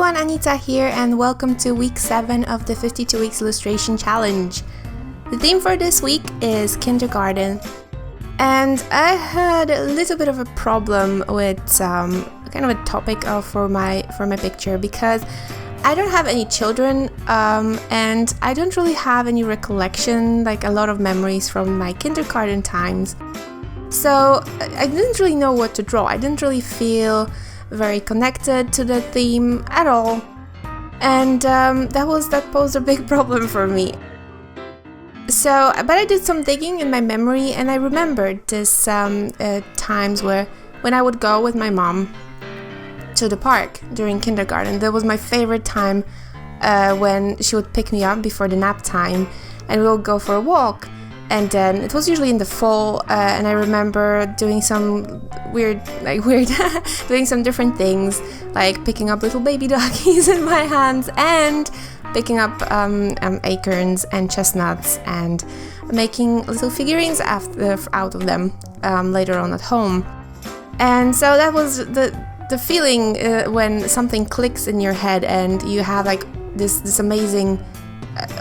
everyone, Anita here, and welcome to week 7 of the 52 Weeks Illustration Challenge. The theme for this week is kindergarten, and I had a little bit of a problem with kind of a topic for my picture because I don't have any children, and I don't really have any recollection, like a lot of memories from my kindergarten times. So I didn't really know what to draw. I didn't really feel very connected to the theme at all, and that posed a big problem for me. So, but I did some digging in my memory, and I remembered this times when I would go with my mom to the park during kindergarten. That was my favorite time, when she would pick me up before the nap time, and we would go for a walk. And then it was usually in the fall, and I remember doing some weird, doing some different things, like picking up little baby doggies in my hands and picking up acorns and chestnuts and making little figurines out of them later on at home. And so that was the feeling when something clicks in your head and you have like this amazing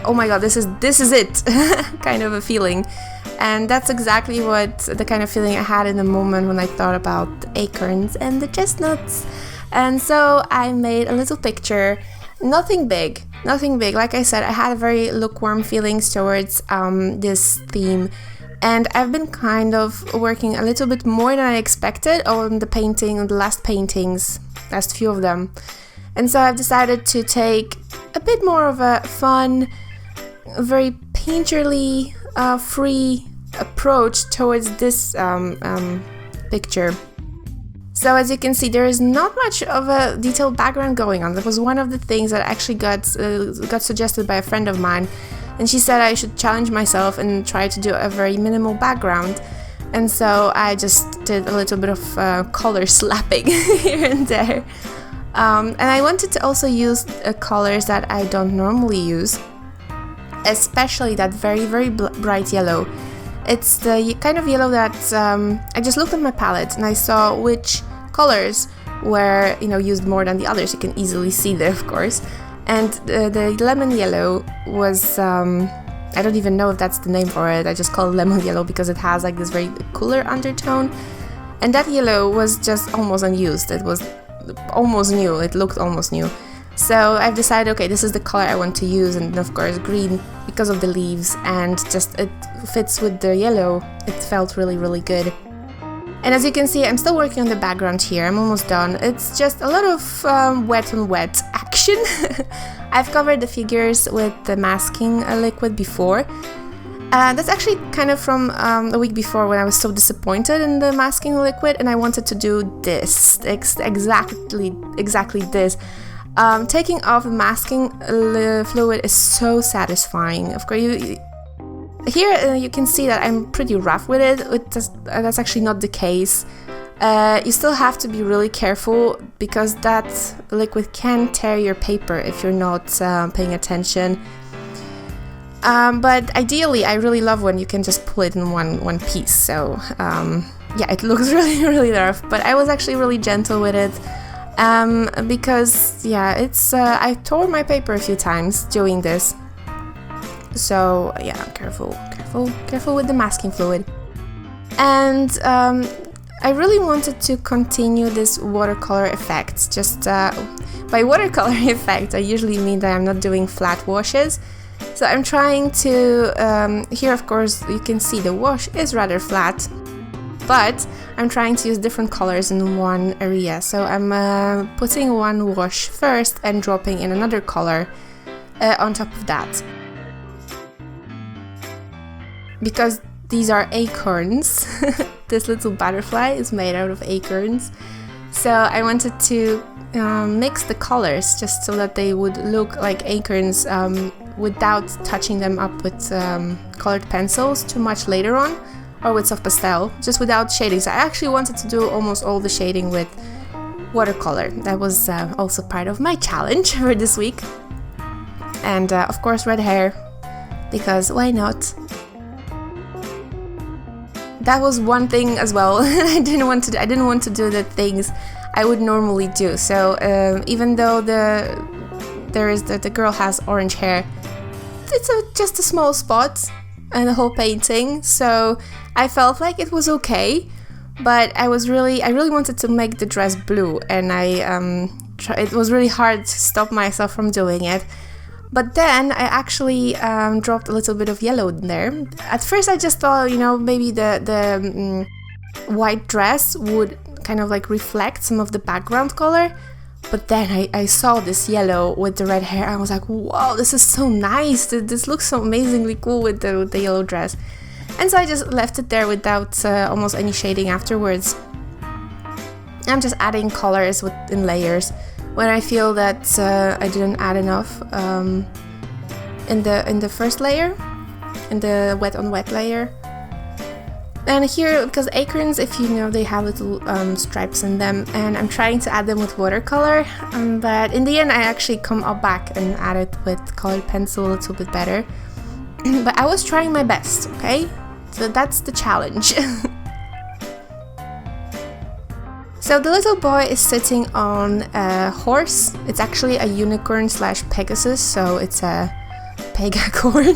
oh my god, this is it kind of a feeling. And that's exactly what the kind of feeling I had in the moment when I thought about the acorns and the chestnuts. And so I made a little picture, nothing big. Like I said, I had very lukewarm feelings towards this theme, and I've been kind of working a little bit more than I expected on the last few of them. And so I've decided to take a bit more of a fun, very painterly, free approach towards this picture. So as you can see, there is not much of a detailed background going on. That was one of the things that actually got suggested by a friend of mine, and she said I should challenge myself and try to do a very minimal background. And so I just did a little bit of color slapping here and there. And I wanted to also use colors that I don't normally use, especially that very, very bright yellow. It's the kind of yellow that I just looked at my palette and I saw which colors were used more than the others. You can easily see there, of course. And the lemon yellow was, I don't even know if that's the name for it. I just call it lemon yellow because it has like this very cooler undertone. And that yellow was just almost unused. It was almost new, it looked almost new. So I've decided, okay, this is the color I want to use, and of course green because of the leaves, and just it fits with the yellow. It felt really, really good. And as you can see, I'm still working on the background here. I'm almost done. It's just a lot of wet on wet action. I've covered the figures with the masking liquid before. That's actually kind of from the week before when I was so disappointed in the masking liquid, and I wanted to do this, exactly this. Taking off the masking fluid is so satisfying. Of course, here you can see that I'm pretty rough with it. That's actually not the case. You still have to be really careful because that liquid can tear your paper if you're not paying attention. But ideally, I really love when you can just pull it in one piece. So yeah, it looks really, really rough. But I was actually really gentle with it because yeah, it's I tore my paper a few times doing this. So yeah, careful with the masking fluid. And I really wanted to continue this watercolor effect. Just by watercolor effect, I usually mean that I'm not doing flat washes. So I'm trying to, here of course you can see the wash is rather flat, but I'm trying to use different colors in one area. So I'm putting one wash first and dropping in another color on top of that. Because these are acorns, this little butterfly is made out of acorns. So I wanted to mix the colors just so that they would look like acorns without touching them up with colored pencils too much later on, or with soft pastel, just without shading. So I actually wanted to do almost all the shading with watercolor. That was also part of my challenge for this week. And of course red hair, because why not? That was one thing as well. I didn't want to do the things I would normally do. So even though the girl has orange hair, it's just a small spot in the whole painting, so I felt like it was okay. But I really wanted to make the dress blue, and it was really hard to stop myself from doing it. But then I actually dropped a little bit of yellow in there. At first I just thought, you know, maybe the white dress would kind of like reflect some of the background color. But then I saw this yellow with the red hair. I was like, wow, this is so nice. This looks so amazingly cool with the yellow dress. And so I just left it there without almost any shading afterwards. I'm just adding colors in layers when I feel that I didn't add enough in the first layer, in the wet on wet layer. And here, because acorns, if you know, they have little stripes in them, and I'm trying to add them with watercolor, but in the end I actually come up back and add it with colored pencil a little bit better. But I was trying my best, okay? So that's the challenge. So the little boy is sitting on a horse. It's actually a unicorn / Pegasus, so it's a pegacorn.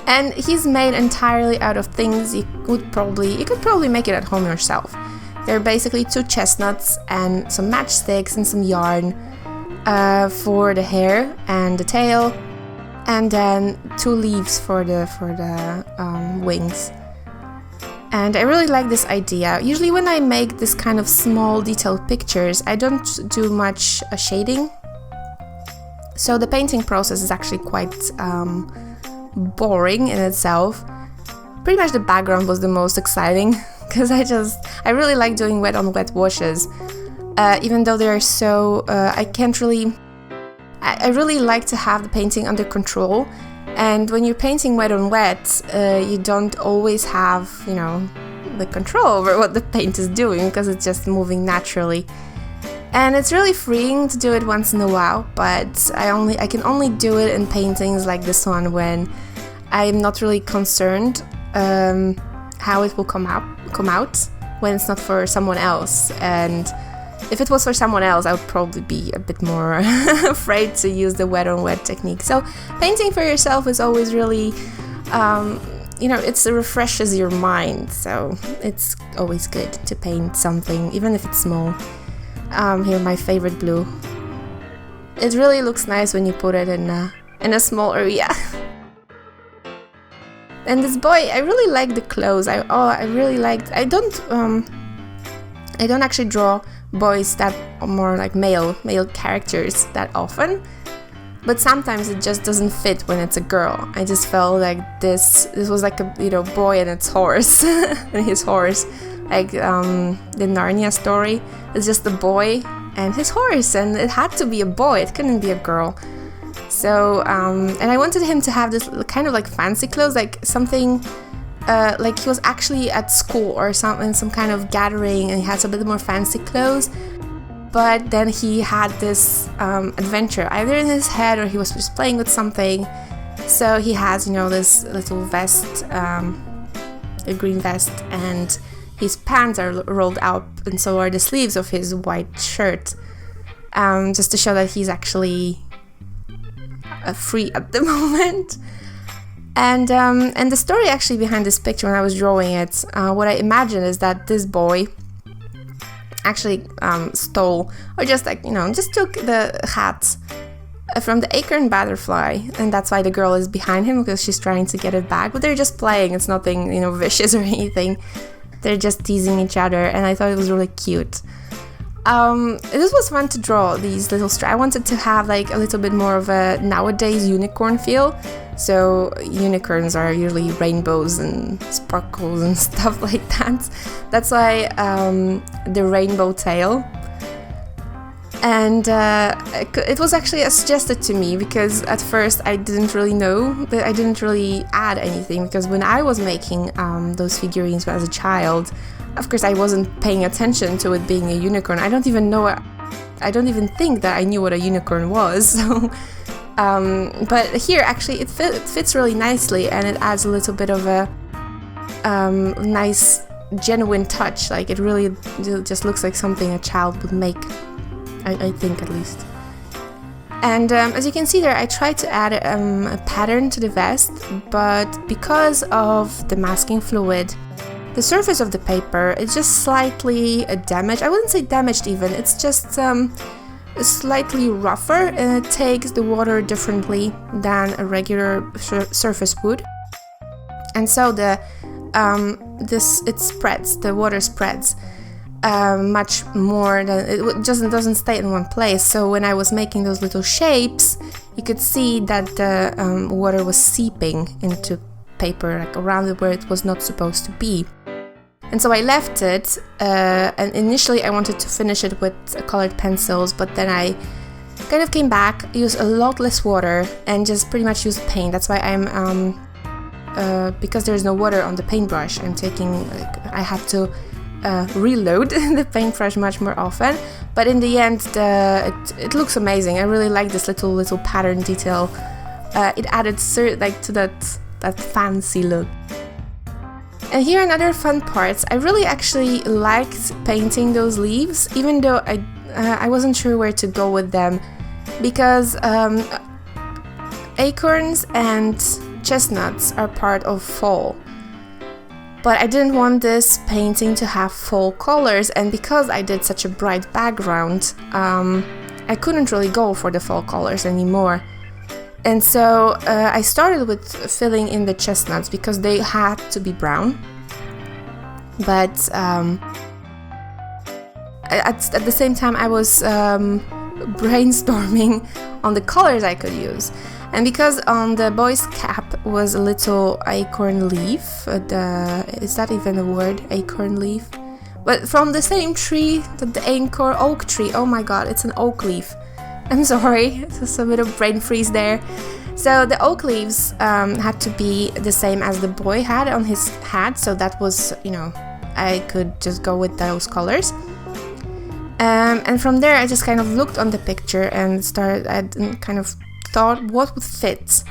And he's made entirely out of things you could probably make it at home yourself. They're basically 2 chestnuts and some matchsticks and some yarn for the hair and the tail, and then 2 leaves for the wings. And I really like this idea. Usually when I make this kind of small detailed pictures, I don't do much shading. So the painting process is actually quite boring in itself. Pretty much the background was the most exciting, because I really like doing wet on wet washes, even though they're so I really like to have the painting under control. And when you're painting wet on wet, you don't always have, you know, the control over what the paint is doing, because it's just moving naturally. And it's really freeing to do it once in a while, but I can only do it in paintings like this one when I'm not really concerned how it will come out when it's not for someone else. And if it was for someone else, I would probably be a bit more afraid to use the wet on wet technique. So painting for yourself is always really, you know, it refreshes your mind. So it's always good to paint something, even if it's small. Here, my favorite blue. It really looks nice when you put it in a small area. And this boy, I really like the clothes. I don't actually draw boys that are more like male characters that often, but sometimes it just doesn't fit when it's a girl. I just felt like this was like a, you know, boy and its horse and his horse, like the Narnia story. It's just a boy and his horse, and it had to be a boy, it couldn't be a girl. So and I wanted him to have this kind of like fancy clothes, like something like he was actually at school or something, some kind of gathering, and he had a bit more fancy clothes. But then he had this adventure either in his head or he was just playing with something. So he has, you know, this little vest, a green vest, and his pants are rolled up, and so are the sleeves of his white shirt, just to show that he's actually free at the moment. And the story actually behind this picture, when I was drawing it, what I imagine is that this boy actually stole, or just like, you know, just took the hat from the acorn butterfly, and that's why the girl is behind him, because she's trying to get it back. But they're just playing, it's nothing, you know, vicious or anything. They're just teasing each other, and I thought it was really cute. This was fun to draw, these little I wanted to have like a little bit more of a nowadays unicorn feel. So unicorns are usually rainbows and sparkles and stuff like that. That's why the rainbow tail. And it was actually suggested to me, because at first I didn't really know, but I didn't really add anything, because when I was making those figurines as a child, of course I wasn't paying attention to it being a unicorn. I don't even think that I knew what a unicorn was. So but here actually it fits really nicely, and it adds a little bit of a nice genuine touch. Like, it really just looks like something a child would make, I think, at least. And as you can see there, I tried to add a pattern to the vest, but because of the masking fluid, the surface of the paper is just slightly damaged. I wouldn't say damaged even, it's just slightly rougher, and it takes the water differently than a regular surface would. And so the water spreads much more than it just doesn't stay in one place. So when I was making those little shapes, you could see that the water was seeping into paper, like around where it was not supposed to be. And so I left it, and initially I wanted to finish it with colored pencils, but then I kind of came back, used a lot less water, and just pretty much used paint. That's why I'm because there's no water on the paintbrush, I have to reload the paintbrush much more often. But in the end, it looks amazing. I really like this little pattern detail. It added to that fancy look. And here are other fun parts. I really actually liked painting those leaves, even though I wasn't sure where to go with them, because acorns and chestnuts are part of fall. But I didn't want this painting to have fall colors, and because I did such a bright background, I couldn't really go for the fall colors anymore. And so I started with filling in the chestnuts because they had to be brown. But at the same time I was brainstorming on the colors I could use. And because on the boy's cap was a little acorn leaf, is that even a word, acorn leaf? But from the same tree, the oak tree, oh my god, it's an oak leaf. I'm sorry, just a bit of brain freeze there. So the oak leaves had to be the same as the boy had on his hat, so that was, I could just go with those colors. And from there I just kind of looked on the picture and kind of thought what would fit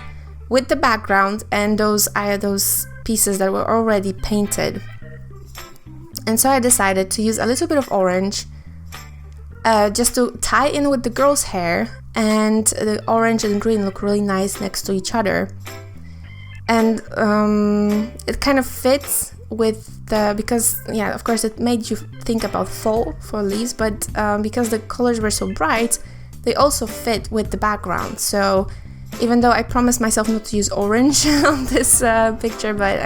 with the background and those pieces that were already painted. And so I decided to use a little bit of orange, just to tie in with the girl's hair, and the orange and green look really nice next to each other. And it kind of fits with because of course it made you think about fall for leaves, but because the colors were so bright, they also fit with the background. So even though I promised myself not to use orange on this picture, but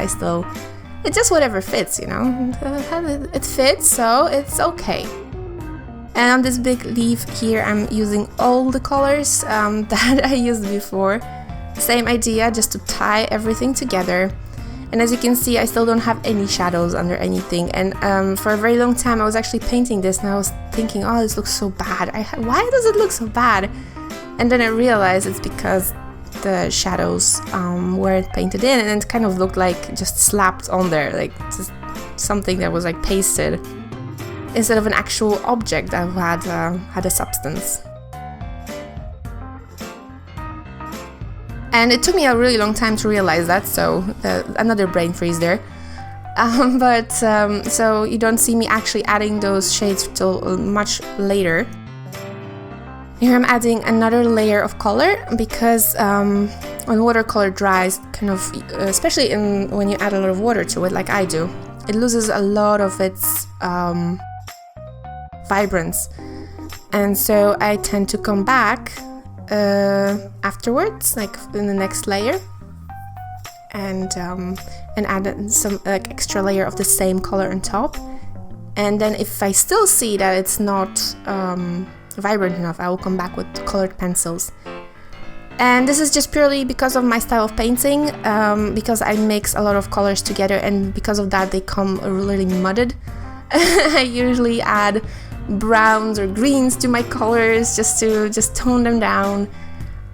it's just whatever fits, it fits, so it's okay. And on this big leaf here, I'm using all the colors that I used before. Same idea, just to tie everything together. And as you can see, I still don't have any shadows under anything. And for a very long time, I was actually painting this, and I was thinking, oh, this looks so bad. Why does it look so bad? And then I realized it's because the shadows weren't painted in, and it kind of looked like just slapped on there, like just something that was like pasted, instead of an actual object that had a substance. And it took me a really long time to realize that, so another brain freeze there. So you don't see me actually adding those shades till much later. Here I'm adding another layer of color because when watercolor dries, kind of, especially when you add a lot of water to it, like I do, it loses a lot of its vibrance. And so I tend to come back afterwards, like in the next layer, and add some extra layer of the same color on top. And then if I still see that it's not vibrant enough, I will come back with colored pencils. And this is just purely because of my style of painting, because I mix a lot of colors together, and because of that they come really mudded. I usually add browns or greens to my colors just to tone them down,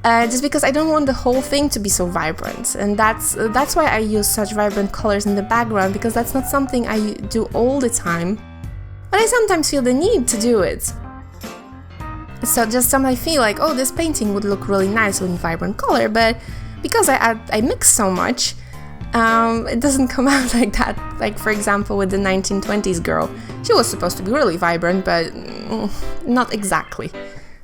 just because I don't want the whole thing to be so vibrant. And that's why I use such vibrant colors in the background, because that's not something I do all the time, but I sometimes feel the need to do it. So just sometimes I feel like, oh, this painting would look really nice with vibrant color, but because I mix so much, It doesn't come out like that. Like, for example, with the 1920s girl. She was supposed to be really vibrant, but not exactly.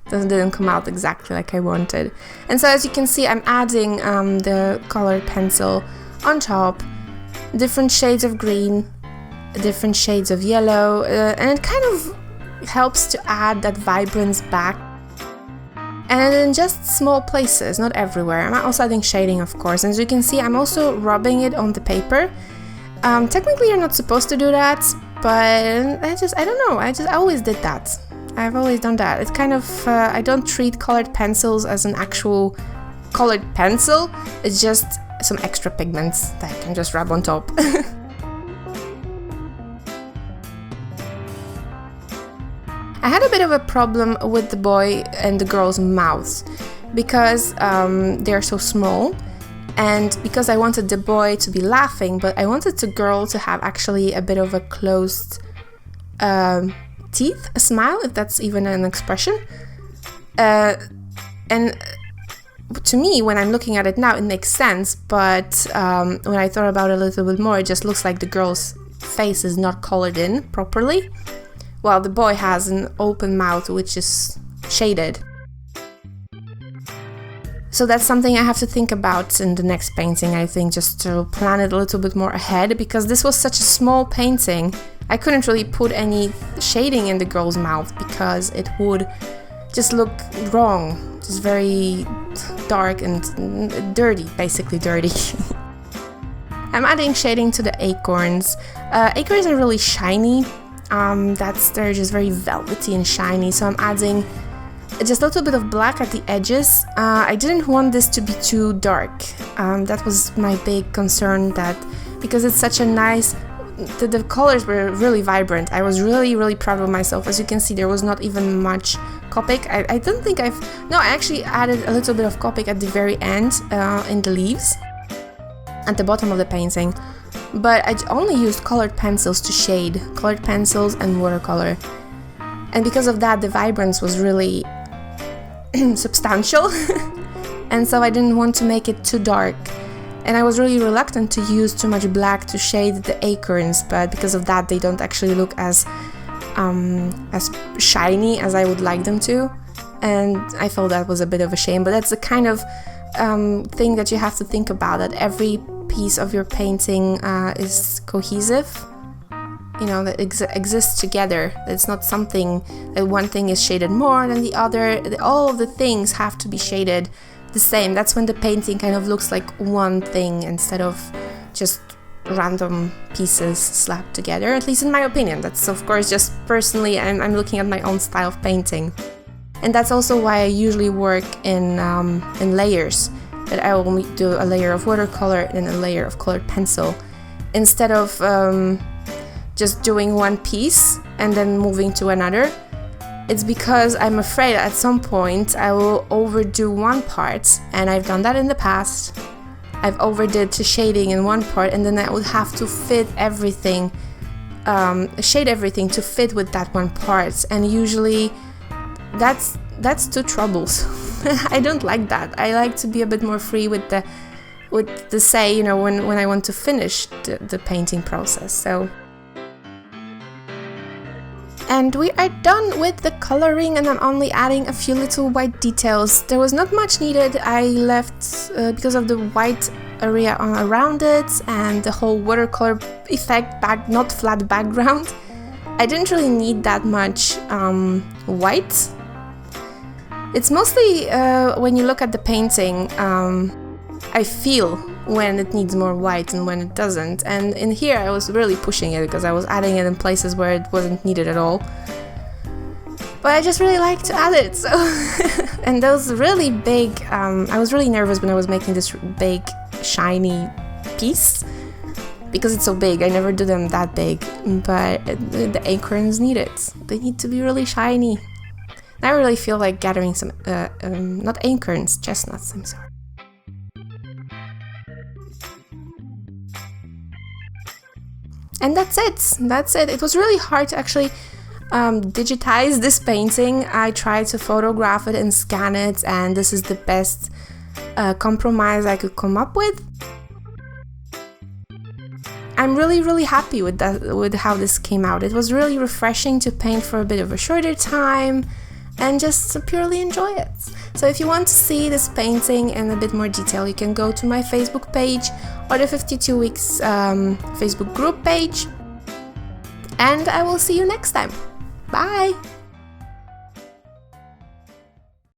It didn't come out exactly like I wanted. And so as you can see, I'm adding the colored pencil on top, different shades of green, different shades of yellow, and it kind of helps to add that vibrance back. And in just small places, not everywhere. I'm also adding shading, of course. And as you can see, I'm also rubbing it on the paper. Technically, you're not supposed to do that, but I don't know. I always did that. I've always done that. It's kind of, I don't treat colored pencils as an actual colored pencil. It's just some extra pigments that I can just rub on top. I had a bit of a problem with the boy and the girl's mouths because they're so small, and because I wanted the boy to be laughing, but I wanted the girl to have actually a bit of a closed teeth, a smile, if that's even an expression. And to me, when I'm looking at it now, it makes sense, but when I thought about it a little bit more, it just looks like the girl's face is not colored in properly. Well, the boy has an open mouth, which is shaded. So that's something I have to think about in the next painting, I think, just to plan it a little bit more ahead, because this was such a small painting. I couldn't really put any shading in the girl's mouth because it would just look wrong, just very dark and dirty, basically dirty. I'm adding shading to the acorns. Acorns are really shiny. They're just very velvety and shiny, so I'm adding just a little bit of black at the edges. I didn't want this to be too dark. That was my big concern, that because it's such a nice, the colors were really vibrant. I was really proud of myself. As you can see, there was not even much Copic. I don't think I actually added a little bit of Copic at the very end, in the leaves at the bottom of the painting. But I only used colored pencils to shade, colored pencils and watercolor. And because of that, the vibrance was really substantial. And so I didn't want to make it too dark. And I was really reluctant to use too much black to shade the acorns, but because of that, they don't actually look as shiny as I would like them to. And I felt that was a bit of a shame, but that's the kind of thing that you have to think about, that every piece of your painting is cohesive, you know, that exists together. It's not something that one thing is shaded more than the other. All of the things have to be shaded the same. That's when the painting kind of looks like one thing instead of just random pieces slapped together, at least in my opinion. That's of course just personally, I'm looking at my own style of painting. And that's also why I usually work in layers. That I will do a layer of watercolor and a layer of colored pencil, instead of just doing one piece and then moving to another. It's because I'm afraid at some point I will overdo one part, and I've done that in the past. I've overdid the shading in one part, and then I would have to fit everything, shade everything to fit with that one part, and usually that's two troubles. I don't like that. I like to be a bit more free with the say, you know, when I want to finish the painting process. So, and we are done with the coloring, and I'm only adding a few little white details. There was not much needed. I left because of the white area around it and the whole watercolor effect, not flat background. I didn't really need that much white. It's mostly when you look at the painting, I feel when it needs more white and when it doesn't. And in here I was really pushing it because I was adding it in places where it wasn't needed at all. But I just really like to add it. So and those really big, I was really nervous when I was making this big shiny piece because it's so big. I never do them that big, but the acorns need it. They need to be really shiny. I really feel like gathering some, not acorns, chestnuts, I'm sorry. And that's it. It was really hard to actually digitize this painting. I tried to photograph it and scan it, and this is the best compromise I could come up with. I'm really happy with how this came out. It was really refreshing to paint for a bit of a shorter time and just to purely enjoy it. So if you want to see this painting in a bit more detail, you can go to my Facebook page or the 52 Weeks Facebook group page. And I will see you next time. Bye!